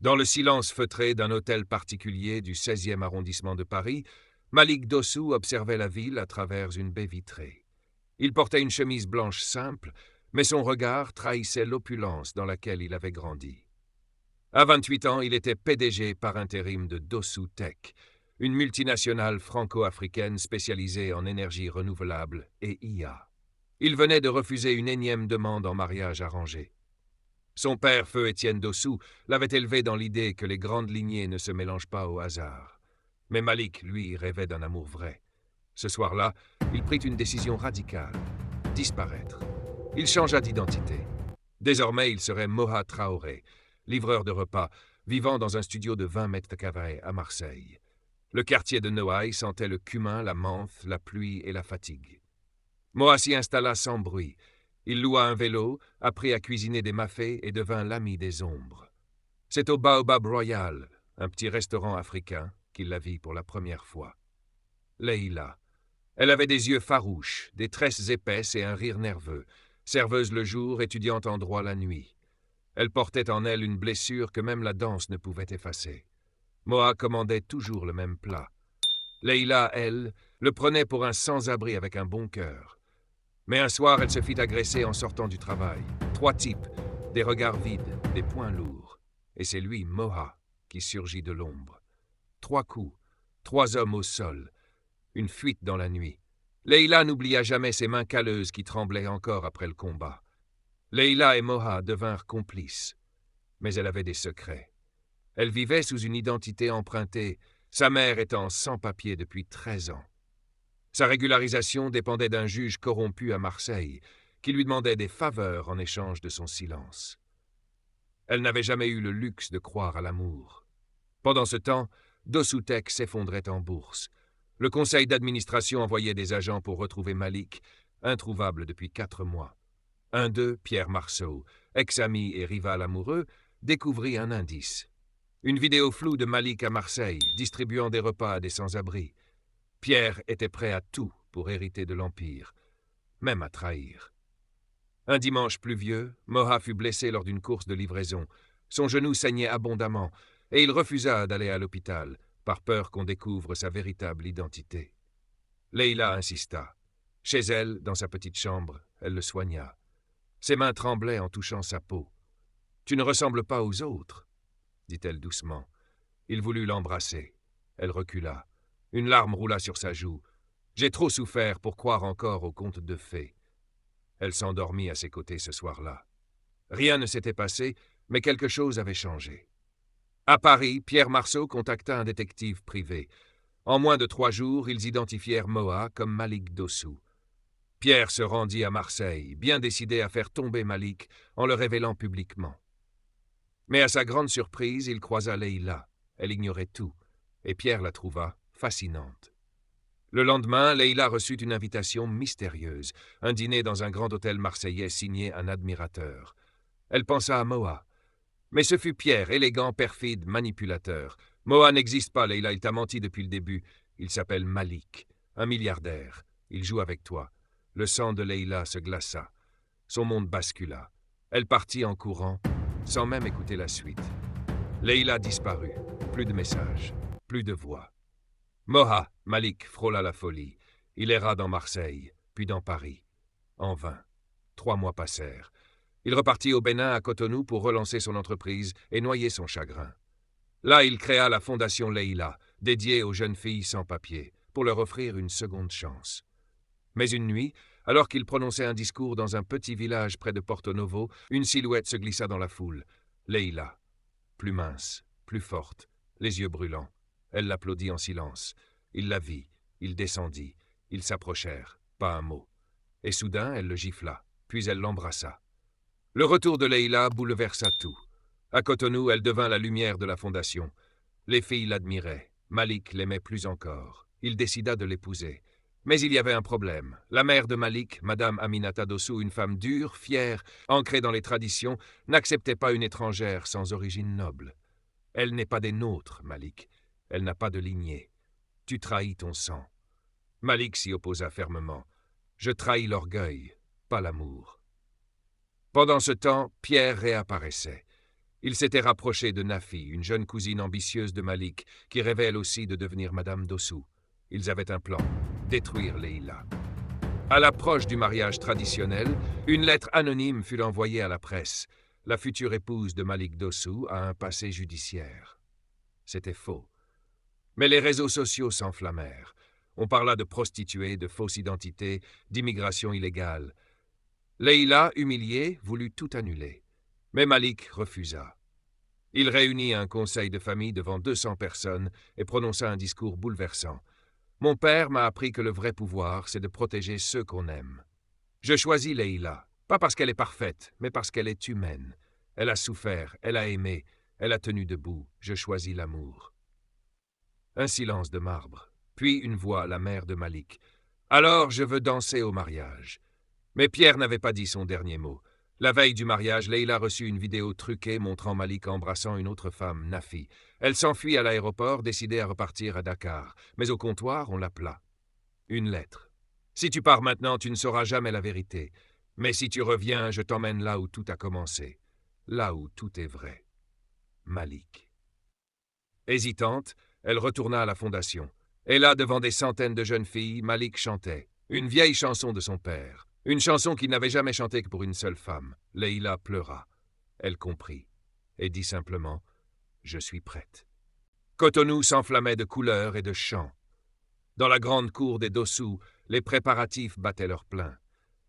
Dans le silence feutré d'un hôtel particulier du 16e arrondissement de Paris, Malik Dossou observait la ville à travers une baie vitrée. Il portait une chemise blanche simple, mais son regard trahissait l'opulence dans laquelle il avait grandi. À 28 ans, il était PDG par intérim de Dossou Tech, une multinationale franco-africaine spécialisée en énergie renouvelable et IA. Il venait de refuser une énième demande en mariage arrangé. Son père, feu Étienne Dossou, l'avait élevé dans l'idée que les grandes lignées ne se mélangent pas au hasard. Mais Malik, lui, rêvait d'un amour vrai. Ce soir-là, il prit une décision radicale, disparaître. Il changea d'identité. Désormais, il serait Moha Traoré, livreur de repas, vivant dans un studio de 20 mètres carrés à Marseille. Le quartier de Noailles sentait le cumin, la menthe, la pluie et la fatigue. Moha s'y installa sans bruit. Il loua un vélo, apprit à cuisiner des mafés et devint l'ami des ombres. C'est au Baobab Royal, un petit restaurant africain, qu'il la vit pour la première fois. Leïla. Elle avait des yeux farouches, des tresses épaisses et un rire nerveux, serveuse le jour, étudiante en droit la nuit. Elle portait en elle une blessure que même la danse ne pouvait effacer. Moha commandait toujours le même plat. Leïla, elle, le prenait pour un sans-abri avec un bon cœur. Mais un soir, elle se fit agresser en sortant du travail. 3 types, des regards vides, des poings lourds. Et c'est lui, Moha, qui surgit de l'ombre. 3 coups, 3 hommes au sol, une fuite dans la nuit. Leïla n'oublia jamais ses mains calleuses qui tremblaient encore après le combat. Leïla et Moha devinrent complices. Mais elle avait des secrets. Elle vivait sous une identité empruntée, sa mère étant sans papier depuis 13 ans. Sa régularisation dépendait d'un juge corrompu à Marseille, qui lui demandait des faveurs en échange de son silence. Elle n'avait jamais eu le luxe de croire à l'amour. Pendant ce temps, Dossou Tech s'effondrait en bourse. Le conseil d'administration envoyait des agents pour retrouver Malik, introuvable depuis 4 mois. Un d'eux, Pierre Marceau, ex-ami et rival amoureux, découvrit un indice. Une vidéo floue de Malik à Marseille, distribuant des repas à des sans-abri. Pierre était prêt à tout pour hériter de l'Empire, même à trahir. Un dimanche pluvieux, Moha fut blessé lors d'une course de livraison. Son genou saignait abondamment, et il refusa d'aller à l'hôpital, par peur qu'on découvre sa véritable identité. Leïla insista. Chez elle, dans sa petite chambre, elle le soigna. Ses mains tremblaient en touchant sa peau. « Tu ne ressembles pas aux autres, » dit-elle doucement. Il voulut l'embrasser. Elle recula. Une larme roula sur sa joue. « J'ai trop souffert pour croire encore aux contes de fées. » Elle s'endormit à ses côtés ce soir-là. Rien ne s'était passé, mais quelque chose avait changé. À Paris, Pierre Marceau contacta un détective privé. En moins de 3 jours, ils identifièrent Moha comme Malik Dossou. Pierre se rendit à Marseille, bien décidé à faire tomber Malik en le révélant publiquement. Mais à sa grande surprise, il croisa Leïla. Elle ignorait tout, et Pierre la trouva fascinante. Le lendemain, Leïla reçut une invitation mystérieuse, un dîner dans un grand hôtel marseillais signé un admirateur. Elle pensa à Moha. Mais ce fut Pierre, élégant, perfide, manipulateur. Moha n'existe pas, Leïla, il t'a menti depuis le début. Il s'appelle Malik, un milliardaire. Il joue avec toi. Le sang de Leïla se glaça. Son monde bascula. Elle partit en courant, sans même écouter la suite. Leïla disparut. Plus de messages, plus de voix. Moha, Malik, frôla la folie. Il erra dans Marseille, puis dans Paris. En vain. 3 mois passèrent. Il repartit au Bénin à Cotonou pour relancer son entreprise et noyer son chagrin. Là, il créa la Fondation Leïla, dédiée aux jeunes filles sans papier, pour leur offrir une seconde chance. Mais une nuit, alors qu'il prononçait un discours dans un petit village près de Porto Novo, une silhouette se glissa dans la foule. Leïla. Plus mince, plus forte, les yeux brûlants. Elle l'applaudit en silence. Il la vit, il descendit, ils s'approchèrent, pas un mot. Et soudain, elle le gifla, puis elle l'embrassa. Le retour de Leïla bouleversa tout. À Cotonou, elle devint la lumière de la fondation. Les filles l'admiraient. Malik l'aimait plus encore. Il décida de l'épouser. Mais il y avait un problème. La mère de Malik, Madame Aminata Dossou, une femme dure, fière, ancrée dans les traditions, n'acceptait pas une étrangère sans origine noble. Elle n'est pas des nôtres, Malik. Elle n'a pas de lignée. Tu trahis ton sang. Malik s'y opposa fermement. Je trahis l'orgueil, pas l'amour. Pendant ce temps, Pierre réapparaissait. Il s'était rapproché de Nafi, une jeune cousine ambitieuse de Malik, qui rêvait elle aussi de devenir Madame Dossou. Ils avaient un plan, détruire Leïla. À l'approche du mariage traditionnel, une lettre anonyme fut envoyée à la presse. La future épouse de Malik Dossou a un passé judiciaire. C'était faux. Mais les réseaux sociaux s'enflammèrent. On parla de prostituées, de fausses identités, d'immigration illégale. Leïla, humiliée, voulut tout annuler. Mais Malik refusa. Il réunit un conseil de famille devant 200 personnes et prononça un discours bouleversant. « Mon père m'a appris que le vrai pouvoir, c'est de protéger ceux qu'on aime. Je choisis Leïla, pas parce qu'elle est parfaite, mais parce qu'elle est humaine. Elle a souffert, elle a aimé, elle a tenu debout. Je choisis l'amour. » Un silence de marbre, puis une voix, la mère de Malik. « Alors je veux danser au mariage. » Mais Pierre n'avait pas dit son dernier mot. La veille du mariage, Leïla reçut une vidéo truquée montrant Malik embrassant une autre femme, Nafi. Elle s'enfuit à l'aéroport, décidée à repartir à Dakar. Mais au comptoir, on l'appela. Une lettre. « Si tu pars maintenant, tu ne sauras jamais la vérité. Mais si tu reviens, je t'emmène là où tout a commencé. Là où tout est vrai. Malik. » Hésitante, elle retourna à la fondation. Et là, devant des centaines de jeunes filles, Malik chantait. Une vieille chanson de son père. Une chanson qu'il n'avait jamais chantée que pour une seule femme. Leïla pleura. Elle comprit. Et dit simplement « Je suis prête. » Cotonou s'enflammait de couleurs et de chants. Dans la grande cour des Dossou, les préparatifs battaient leur plein.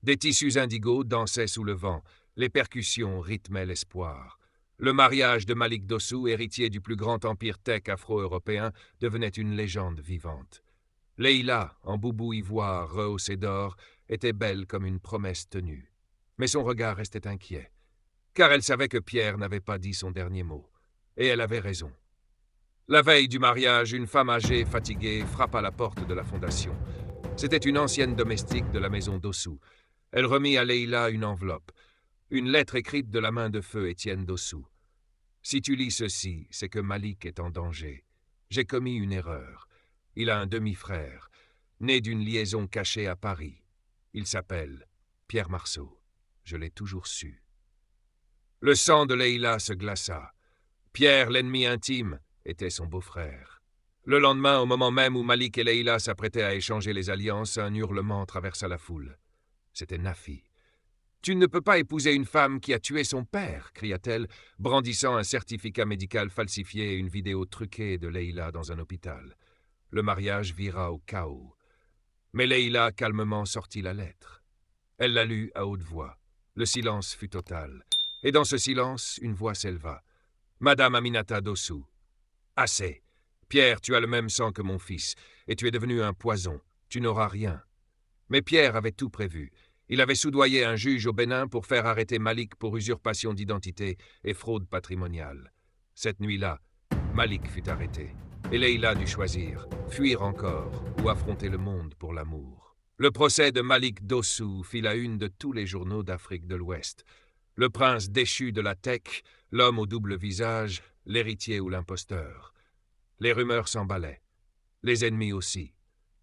Des tissus indigos dansaient sous le vent. Les percussions rythmaient l'espoir. Le mariage de Malik Dossou, héritier du plus grand empire tech afro-européen, devenait une légende vivante. Leïla, en boubou ivoire rehaussé d'or, était belle comme une promesse tenue. Mais son regard restait inquiet, car elle savait que Pierre n'avait pas dit son dernier mot. Et elle avait raison. La veille du mariage, une femme âgée, fatiguée, frappe à la porte de la fondation. C'était une ancienne domestique de la maison Dossou. Elle remit à Leïla une enveloppe, une lettre écrite de la main de feu Étienne Dossou. « Si tu lis ceci, c'est que Malik est en danger. J'ai commis une erreur. Il a un demi-frère, né d'une liaison cachée à Paris. Il s'appelle Pierre Marceau. Je l'ai toujours su. » Le sang de Leïla se glaça. Pierre, l'ennemi intime, était son beau-frère. Le lendemain, au moment même où Malik et Leïla s'apprêtaient à échanger les alliances, un hurlement traversa la foule. C'était Nafi. « Tu ne peux pas épouser une femme qui a tué son père !» cria-t-elle, brandissant un certificat médical falsifié et une vidéo truquée de Leïla dans un hôpital. Le mariage vira au chaos. Mais Leïla calmement sortit la lettre. Elle la lut à haute voix. Le silence fut total. Et dans ce silence, une voix s'éleva. « Madame Aminata Dossou. »« Assez. Pierre, tu as le même sang que mon fils, et tu es devenu un poison. Tu n'auras rien. » Mais Pierre avait tout prévu. Il avait soudoyé un juge au Bénin pour faire arrêter Malik pour usurpation d'identité et fraude patrimoniale. Cette nuit-là, Malik fut arrêté. Et Leïla dut choisir, fuir encore ou affronter le monde pour l'amour. Le procès de Malik Dossou fit la une de tous les journaux d'Afrique de l'Ouest. Le prince déchu de la tech, l'homme au double visage, l'héritier ou l'imposteur. Les rumeurs s'emballaient. Les ennemis aussi.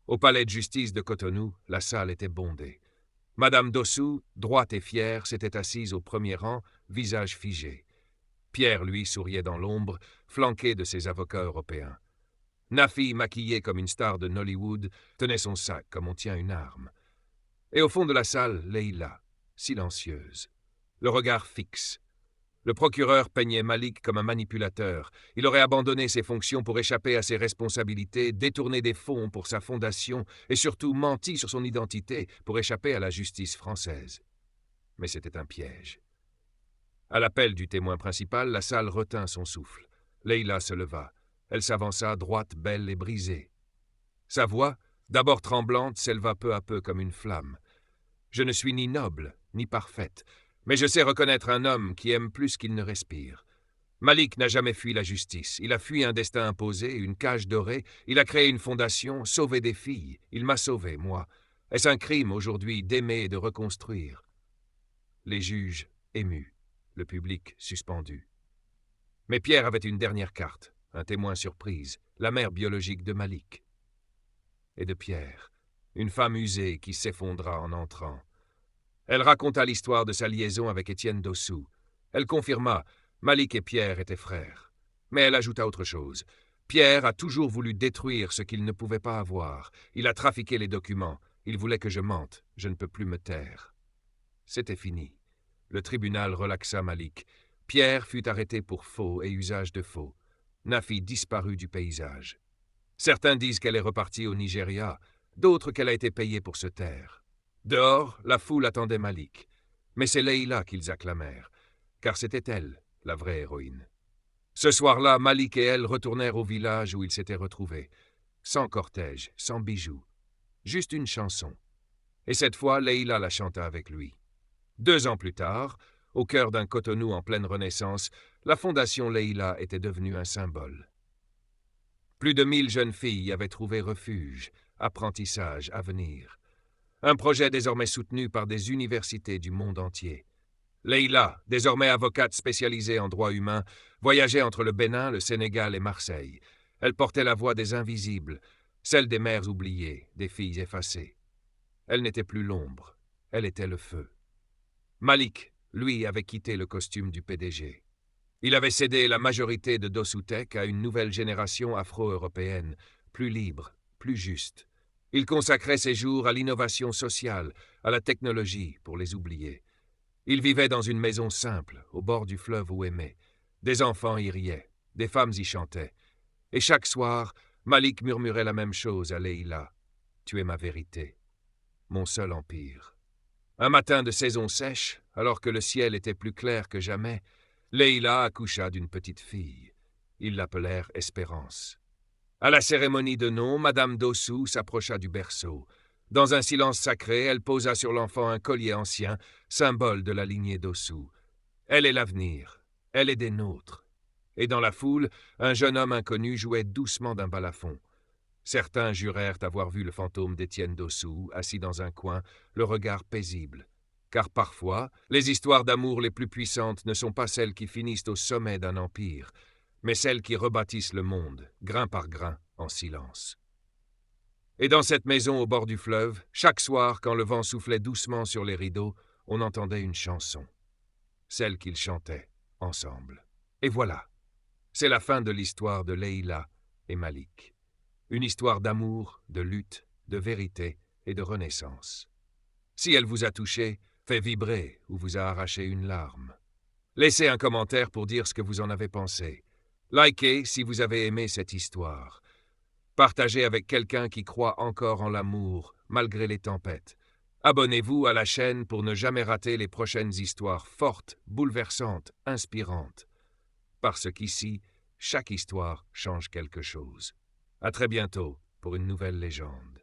Au palais de justice de Cotonou, la salle était bondée. Madame Dossou, droite et fière, s'était assise au premier rang, visage figé. Pierre, lui, souriait dans l'ombre, flanqué de ses avocats européens. Nafi, maquillée comme une star de Nollywood, tenait son sac comme on tient une arme. Et au fond de la salle, Leïla, silencieuse, le regard fixe. Le procureur peignait Malik comme un manipulateur. Il aurait abandonné ses fonctions pour échapper à ses responsabilités, détourné des fonds pour sa fondation et surtout menti sur son identité pour échapper à la justice française. Mais c'était un piège. À l'appel du témoin principal, la salle retint son souffle. Leïla se leva. Elle s'avança, droite, belle et brisée. Sa voix, d'abord tremblante, s'éleva peu à peu comme une flamme. « Je ne suis ni noble, ni parfaite, mais je sais reconnaître un homme qui aime plus qu'il ne respire. Malik n'a jamais fui la justice. Il a fui un destin imposé, une cage dorée. Il a créé une fondation, sauvé des filles. Il m'a sauvé, moi. Est-ce un crime aujourd'hui d'aimer et de reconstruire ?» Les juges émus, le public suspendu. Mais Pierre avait une dernière carte. Un témoin surprise, la mère biologique de Malik. Et de Pierre, une femme usée qui s'effondra en entrant. Elle raconta l'histoire de sa liaison avec Étienne Dossou. Elle confirma Malik et Pierre étaient frères. Mais elle ajouta autre chose. Pierre a toujours voulu détruire ce qu'il ne pouvait pas avoir. Il a trafiqué les documents. Il voulait que je mente. Je ne peux plus me taire. C'était fini. Le tribunal relaxa Malik. Pierre fut arrêté pour faux et usage de faux. Nafi disparut du paysage. Certains disent qu'elle est repartie au Nigeria, d'autres qu'elle a été payée pour se taire. Dehors, la foule attendait Malik. Mais c'est Leïla qu'ils acclamèrent, car c'était elle, la vraie héroïne. Ce soir-là, Malik et elle retournèrent au village où ils s'étaient retrouvés, sans cortège, sans bijoux, juste une chanson. Et cette fois, Leïla la chanta avec lui. 2 ans plus tard, au cœur d'un Cotonou en pleine Renaissance, la fondation Leïla était devenue un symbole. Plus de 1000 jeunes filles y avaient trouvé refuge, apprentissage, avenir. Un projet désormais soutenu par des universités du monde entier. Leïla, désormais avocate spécialisée en droit humain, voyageait entre le Bénin, le Sénégal et Marseille. Elle portait la voix des invisibles, celle des mères oubliées, des filles effacées. Elle n'était plus l'ombre, elle était le feu. Malik, lui, avait quitté le costume du PDG. Il avait cédé la majorité de Dossou-Tech à une nouvelle génération afro-européenne, plus libre, plus juste. Il consacrait ses jours à l'innovation sociale, à la technologie, pour les oublier. Il vivait dans une maison simple, au bord du fleuve Ouémé. Des enfants y riaient, des femmes y chantaient. Et chaque soir, Malik murmurait la même chose à Leïla. « Tu es ma vérité, mon seul empire. » Un matin de saison sèche, alors que le ciel était plus clair que jamais, Leïla accoucha d'une petite fille. Ils l'appelèrent Espérance. À la cérémonie de nom, Madame Dossou s'approcha du berceau. Dans un silence sacré, elle posa sur l'enfant un collier ancien, symbole de la lignée Dossou. Elle est l'avenir, elle est des nôtres. Et dans la foule, un jeune homme inconnu jouait doucement d'un balafon. Certains jurèrent avoir vu le fantôme d'Étienne Dossou, assis dans un coin, le regard paisible. Car parfois, les histoires d'amour les plus puissantes ne sont pas celles qui finissent au sommet d'un empire, mais celles qui rebâtissent le monde, grain par grain, en silence. Et dans cette maison au bord du fleuve, chaque soir, quand le vent soufflait doucement sur les rideaux, on entendait une chanson. Celle qu'ils chantaient, ensemble. Et voilà, c'est la fin de l'histoire de Leïla et Malik. Une histoire d'amour, de lutte, de vérité et de renaissance. Si elle vous a touché, fait vibrer ou vous a arraché une larme. Laissez un commentaire pour dire ce que vous en avez pensé. Likez si vous avez aimé cette histoire. Partagez avec quelqu'un qui croit encore en l'amour, malgré les tempêtes. Abonnez-vous à la chaîne pour ne jamais rater les prochaines histoires fortes, bouleversantes, inspirantes. Parce qu'ici, chaque histoire change quelque chose. À très bientôt pour une nouvelle légende.